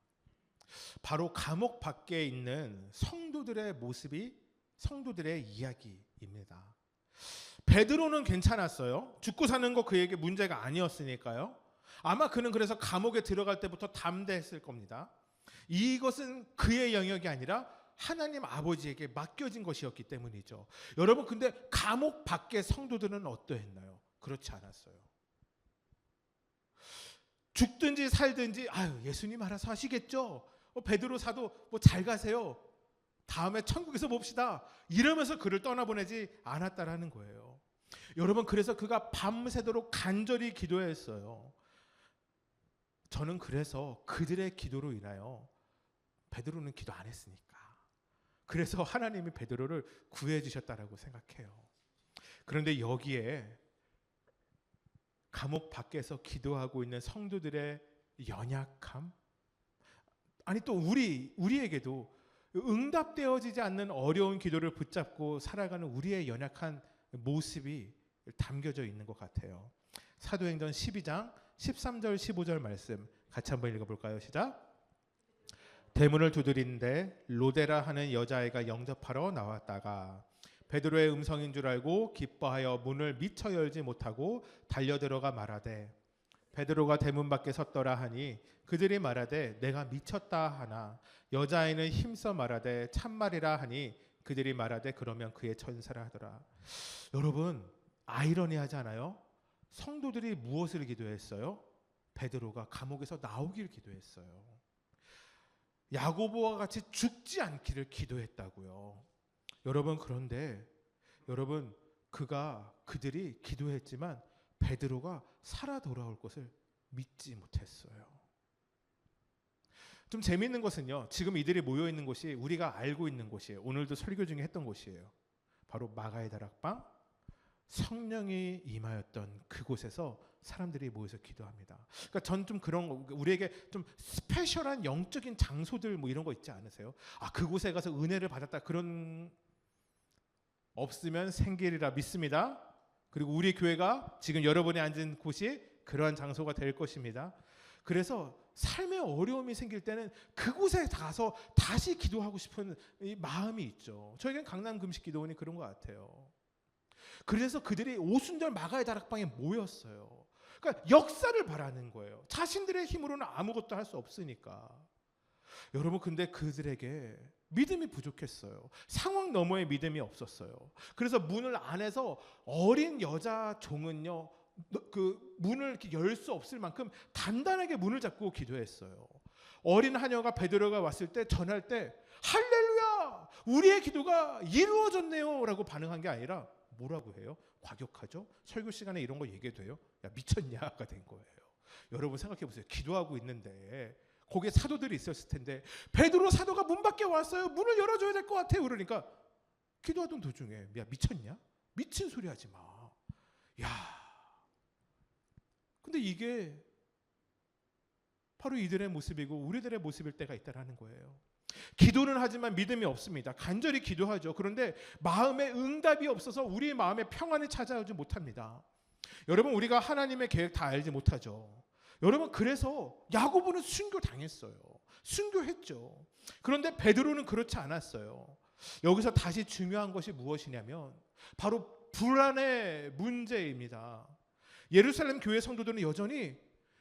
바로 감옥 밖에 있는 성도들의 모습이 성도들의 이야기입니다. 베드로는 괜찮았어요. 죽고 사는 거 그에게 문제가 아니었으니까요. 아마 그는 그래서 감옥에 들어갈 때부터 담대했을 겁니다. 이것은 그의 영역이 아니라 하나님 아버지에게 맡겨진 것이었기 때문이죠. 여러분, 근데 감옥 밖의 성도들은 어떠했나요? 그렇지 않았어요. 죽든지 살든지 예수님 알아서 하시겠죠. 베드로 사도 잘 가세요. 다음에 천국에서 봅시다. 이러면서 그를 떠나보내지 않았다라는 거예요. 여러분, 그래서 그가 밤새도록 간절히 기도했어요. 저는 그래서 그들의 기도로 인하여, 베드로는 기도 안 했으니까, 그래서 하나님이 베드로를 구해 주셨다라고 생각해요. 그런데 여기에 감옥 밖에서 기도하고 있는 성도들의 연약함, 아니 또 우리에게도 응답되어지지 않는 어려운 기도를 붙잡고 살아가는 우리의 연약한 모습이 담겨져 있는 것 같아요. 사도행전 12장 13절 15절 말씀 같이 한번 읽어볼까요? 시작. 대문을 두드리는데 로데라 하는 여자아이가 영접하러 나왔다가 베드로의 음성인 줄 알고 기뻐하여 문을 미처 열지 못하고 달려들어가 말하되, 베드로가 대문 밖에 섰더라 하니 그들이 말하되 내가 미쳤다 하나, 여자아이는 힘써 말하되 참말이라 하니 그들이 말하되 그러면 그의 천사라 하더라. 여러분, 아이러니하지 않아요? 성도들이 무엇을 기도했어요? 베드로가 감옥에서 나오길 기도했어요. 야고보와 같이 죽지 않기를 기도했다고요. 여러분, 그런데 여러분, 그들이 기도했지만 베드로가 살아 돌아올 것을 믿지 못했어요. 좀 재미있는 것은요, 지금 이들이 모여 있는 곳이 우리가 알고 있는 곳이에요. 오늘도 설교 중에 했던 곳이에요. 바로 마가의 다락방, 성령이 임하였던 그곳에서 사람들이 모여서 기도합니다. 그러니까 전 좀 그런 거, 우리에게 좀 스페셜한 영적인 장소들 뭐 이런 거 있지 않으세요? 아, 그곳에 가서 은혜를 받았다, 그런 없으면 생기리라 믿습니다. 그리고 우리 교회가 지금 여러분이 앉은 곳이 그러한 장소가 될 것입니다. 그래서 삶의 어려움이 생길 때는 그곳에 가서 다시 기도하고 싶은 이 마음이 있죠. 저에겐 강남 금식 기도원이 그런 것 같아요. 그래서 그들이 오순절 마가의 다락방에 모였어요. 그러니까 역사를 바라는 거예요. 자신들의 힘으로는 아무것도 할 수 없으니까. 여러분, 근데 그들에게 믿음이 부족했어요. 상황 너머의 믿음이 없었어요. 그래서 문을 안에서 어린 여자 종은요, 그 문을 이렇게 열 수 없을 만큼 단단하게 문을 잡고 기도했어요. 어린 하녀가 베드로가 왔을 때 전할 때 할렐루야, 우리의 기도가 이루어졌네요 라고 반응한 게 아니라 뭐라고 해요? 과격하죠? 설교 시간에 이런 거 얘기해도 야, 미쳤냐가 된 거예요. 여러분 생각해 보세요. 기도하고 있는데 거기에 사도들이 있었을 텐데 베드로 사도가 문 밖에 왔어요. 문을 열어줘야 될 것 같아요. 그러니까 기도하던 도중에 야, 미쳤냐? 미친 소리 하지 마. 야, 근데 이게 바로 이들의 모습이고 우리들의 모습일 때가 있다라는 거예요. 기도는 하지만 믿음이 없습니다. 간절히 기도하죠. 그런데 마음에 응답이 없어서 우리의 마음에 평안이 찾아오지 못합니다. 여러분, 우리가 하나님의 계획 다 알지 못하죠. 여러분, 그래서 야고보는 순교당했어요. 순교했죠. 그런데 베드로는 그렇지 않았어요. 여기서 다시 중요한 것이 무엇이냐면 바로 불안의 문제입니다. 예루살렘 교회 성도들은 여전히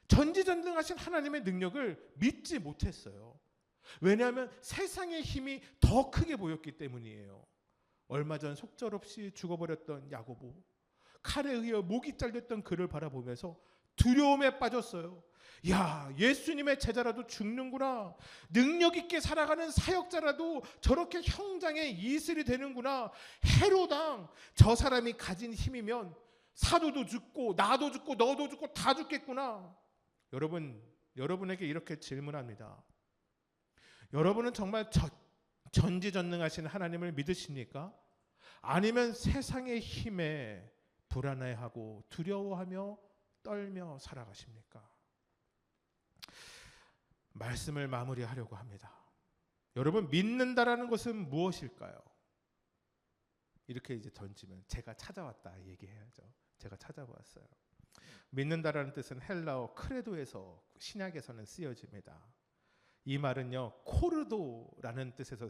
전지전능하신 하나님의 능력을 믿지 못했어요. 왜냐하면 세상의 힘이 더 크게 보였기 때문이에요. 얼마 전 속절없이 죽어버렸던 야고보, 칼에 의해 목이 잘렸던 그를 바라보면서 두려움에 빠졌어요. 야, 예수님의 제자라도 죽는구나. 능력 있게 살아가는 사역자라도 저렇게 형장의 이슬이 되는구나. 헤로당, 저 사람이 가진 힘이면 사도도 죽고 나도 죽고 너도 죽고 다 죽겠구나. 여러분에게 이렇게 질문합니다. 여러분은 정말 전지전능하신 하나님을 믿으십니까? 아니면 세상의 힘에 불안해하고 두려워하며 떨며 살아가십니까? 말씀을 마무리하려고 합니다. 여러분, 믿는다라는 것은 무엇일까요? 이렇게 이제 던지면 제가 찾아왔다 얘기해야죠. 제가 찾아보았어요. 믿는다라는 뜻은 헬라어 크레도에서 신약에서는 쓰여집니다. 이 말은요, 코르도라는 뜻에서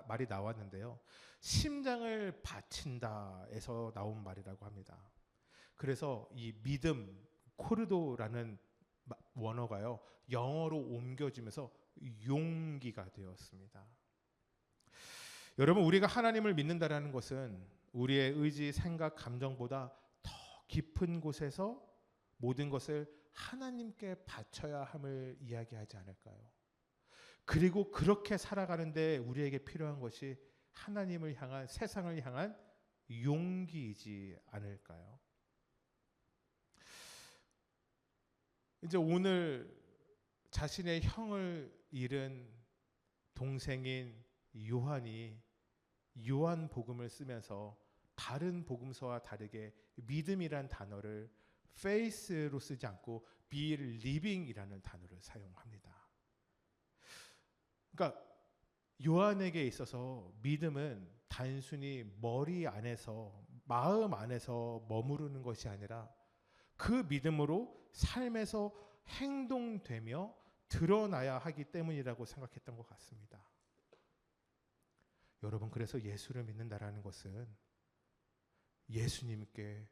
말이 나왔는데요, 심장을 바친다에서 나온 말이라고 합니다. 그래서 이 믿음, 코르도라는 원어가요, 영어로 옮겨지면서 용기가 되었습니다. 여러분, 우리가 하나님을 믿는다라는 것은 우리의 의지, 생각, 감정보다 더 깊은 곳에서 모든 것을 하나님께 바쳐야 함을 이야기하지 않을까요? 그리고 그렇게 살아가는데 우리에게 필요한 것이 하나님을 향한, 세상을 향한 용기이지 않을까요? 이제 오늘 자신의 형을 잃은 동생인 요한이 요한복음을 쓰면서 다른 복음서와 다르게 믿음이란 단어를 faith로 쓰지 않고 be living이라는 단어를 사용합니다. 그러니까 요한에게 있어서 믿음은 단순히 머리 안에서, 마음 안에서 머무르는 것이 아니라 그 믿음으로 삶에서 행동되며 드러나야 하기 때문이라고 생각했던 것 같습니다. 여러분, 그래서 예수를 믿는다라는 것은 예수님께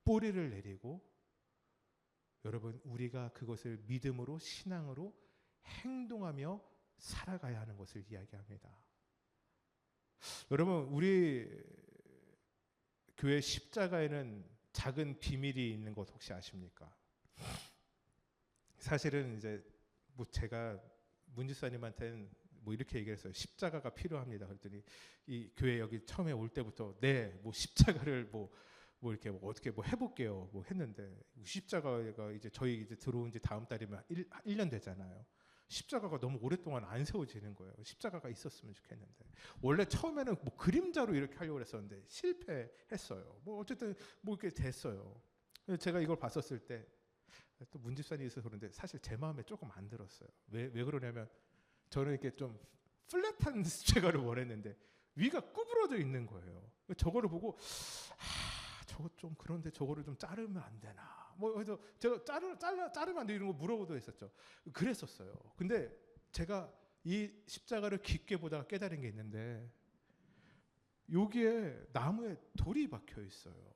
뿌리를 내리고 여러분, 우리가 그것을 믿음으로, 신앙으로 행동하며 살아가야 하는 것을 이야기합니다. 여러분, 우리 교회 십자가에는 작은 비밀이 있는 것 혹시 아십니까? 사실은 이제 뭐 제가 문지사님한테는 뭐 이렇게 얘기했어요. 십자가가 필요합니다. 그랬더니 이 교회 여기 처음에 올 때부터 뭐 십자가를 뭐 이렇게 어떻게 해볼게요. 뭐 했는데 십자가가 이제 저희 이제 들어온 지 다음 달이면 1년 되잖아요. 십자가가 너무 오랫동안 안 세워지는 거예요. 십자가가 있었으면 좋겠는데 원래 처음에는 뭐 그림자로 이렇게 하려고 했었는데 실패했어요. 뭐 어쨌든 뭐 이렇게 됐어요. 제가 이걸 봤었을 때 또 문집산이 있어서 그런데 사실 제 마음에 조금 안 들었어요. 왜 그러냐면 저는 이렇게 좀 플랫한 십자가를 원했는데 위가 구부러져 있는 거예요. 저거를 보고 저거 좀 그런데 저거를 좀 자르면 안 되나? 뭐 그래서 제가 자르면 안 돼 이런 거 물어보도 했었죠. 그랬었어요. 근데 제가 이 십자가를 깊게 보다가 깨달은 게 있는데 여기에 나무에 돌이 박혀 있어요.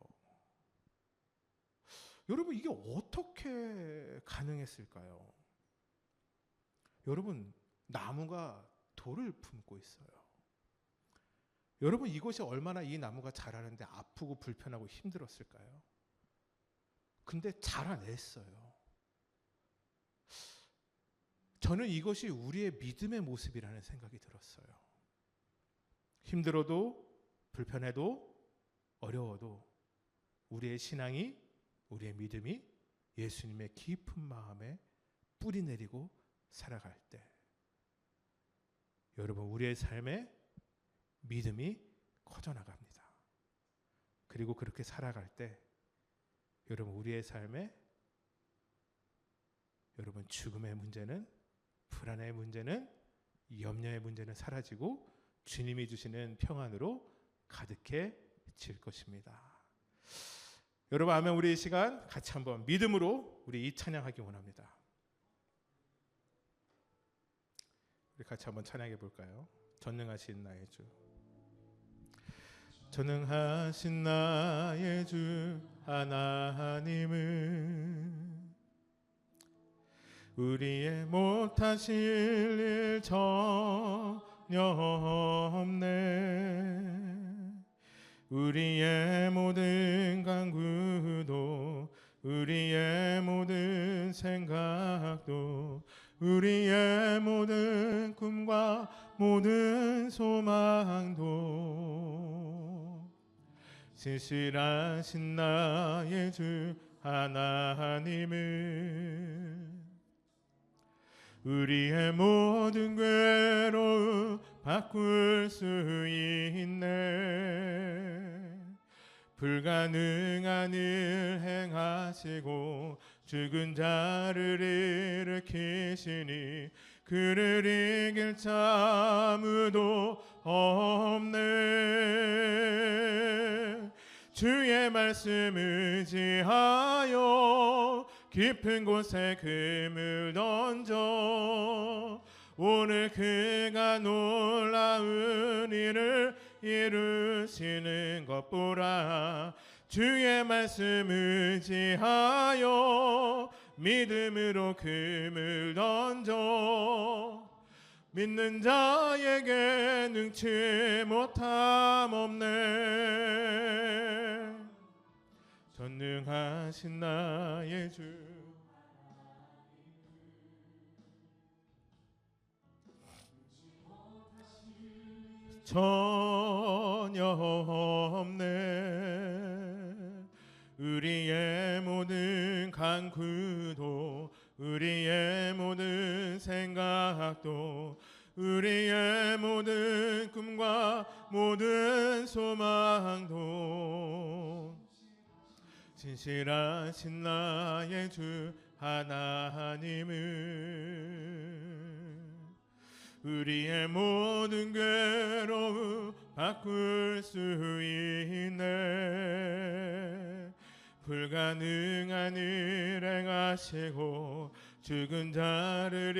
여러분, 이게 어떻게 가능했을까요? 여러분, 나무가 돌을 품고 있어요. 여러분, 이것이 얼마나 이 나무가 자라는데 아프고 불편하고 힘들었을까요? 근데 자라냈어요. 저는 이것이 우리의 믿음의 모습이라는 생각이 들었어요. 힘들어도 불편해도 어려워도 우리의 신앙이, 우리의 믿음이 예수님의 깊은 마음에 뿌리 내리고 살아갈 때 여러분, 우리의 삶에 믿음이 커져나갑니다. 그리고 그렇게 살아갈 때 여러분, 우리의 삶에 여러분, 죽음의 문제는, 불안의 문제는, 염려의 문제는 사라지고 주님이 주시는 평안으로 가득해질 것입니다. 여러분, 아멘. 우리 이 시간 같이 한번 믿음으로 우리 이 찬양하기 원합니다. 우리 같이 한번 찬양해 볼까요? 전능하신 나의 주, 전능하신 나의 주 하나님은 우리의 못하실 일 전혀 없네. 우리의 모든 간구도, 우리의 모든 생각도, 우리의 모든 꿈과 모든 소망도 신실하신 나의 주 하나님은 우리의 모든 괴로움 바꿀 수 있네. 불가능한 일 행하시고 죽은 자를 일으키시니 그를 이길 자 아무도 없네. 주의 말씀 의지하여 깊은 곳에 금을 던져 오늘 그가 놀라운 일을 이루시는 것 보라. 주의 말씀 의지하여 믿음으로 금을 던져 믿는 자에게 능치 못함 없네. 전능하신 나의 주 전혀 없네. 우리의 모든 간구도, 우리의 모든 생각도, 우리의 모든 꿈과 모든 소망도 진실하신 나의 주 하나님을 우리의 모든 괴로움 바꿀 수 있네. 불가능한 일 행하시고 죽은 자를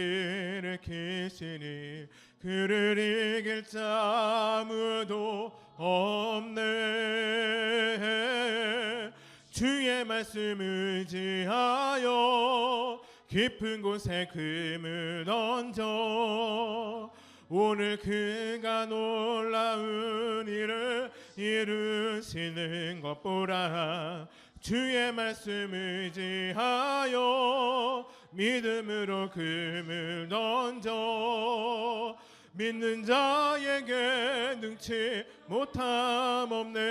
일으키시니 그를 이길 자 아무도 없네. 주의 말씀 의지하여 깊은 곳에 금을 던져 오늘 그가 놀라운 일을 이루시는 것 보라. 주의 말씀 의지하여 믿음으로 금을 던져 믿는 자에게 능치 못함 없네.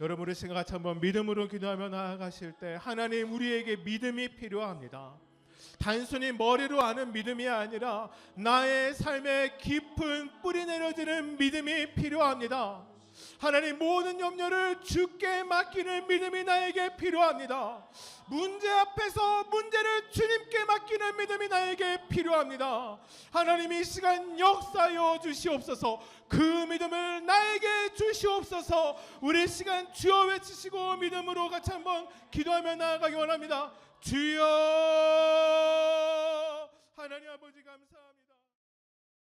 여러분 우리 생각 같이 한번 믿음으로 기도하며 나아가실 때 하나님 우리에게 믿음이 필요합니다. 단순히 머리로 아는 믿음이 아니라 나의 삶에 깊은 뿌리 내려지는 믿음이 필요합니다. 하나님 모든 염려를 주께 맡기는 믿음이 나에게 필요합니다. 문제 앞에서 문제를 주님께 맡기는 믿음이 나에게 필요합니다. 하나님 이 시간 역사여 주시옵소서. 그 믿음을 나에게 주시옵소서. 우리 시간 주여 외치시고 믿음으로 같이 한번 기도하며 나아가기 원합니다. 주여. 하나님 아버지 감사합니다.